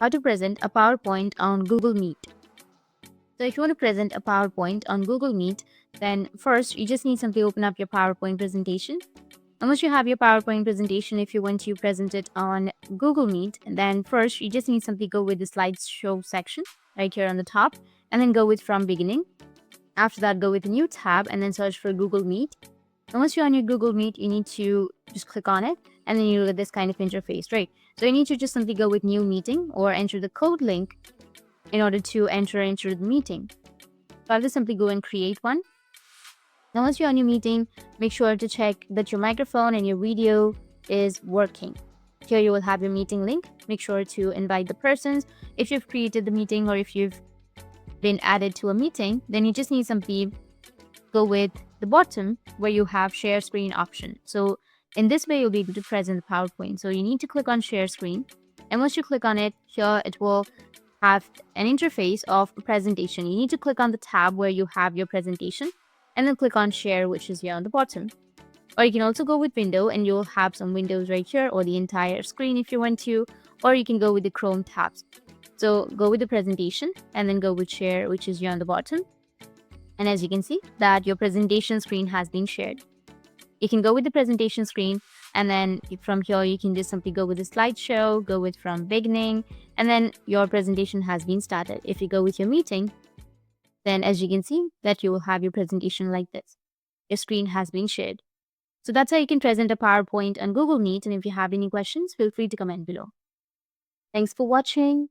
how to present a PowerPoint on Google Meet. So if you want to present a PowerPoint on Google Meet, then first you just need simply open up your PowerPoint presentation. And once you have your PowerPoint presentation, if you want to present it on Google Meet, then first you just need simply go with the slideshow section right here on the top, and then go with from beginning. After that, go with a new tab and then search for Google Meet. And once you're on your Google Meet, you need to just click on it, and then you get this kind of interface, right? So you need to just simply go with new meeting or enter the code link in order to enter into the meeting. So I'll just simply go and create one. Now, once you're on your meeting, make sure to check that your microphone and your video is working. Here you will have your meeting link. Make sure to invite the persons. If you've created the meeting or if you've been added to a meeting, then you just need simply go with the bottom where you have share screen option. So in this way, you'll be able to present the PowerPoint. So you need to click on share screen. And once you click on it, here it will have an interface of a presentation. You need to click on the tab where you have your presentation and then click on share, which is here on the bottom. Or you can also go with window and you'll have some windows right here or the entire screen if you want to, or you can go with the Chrome tabs. So go with the presentation and then go with share, which is here on the bottom. And as you can see that your presentation screen has been shared. You can go with the presentation screen, and then from here you can just simply go with the slideshow, go with from beginning, and then your presentation has been started. If you go with your meeting, then as you can see that you will have your presentation like this. Your screen has been shared. So that's how you can present a PowerPoint on Google Meet. And if you have any questions, feel free to comment below. Thanks for watching.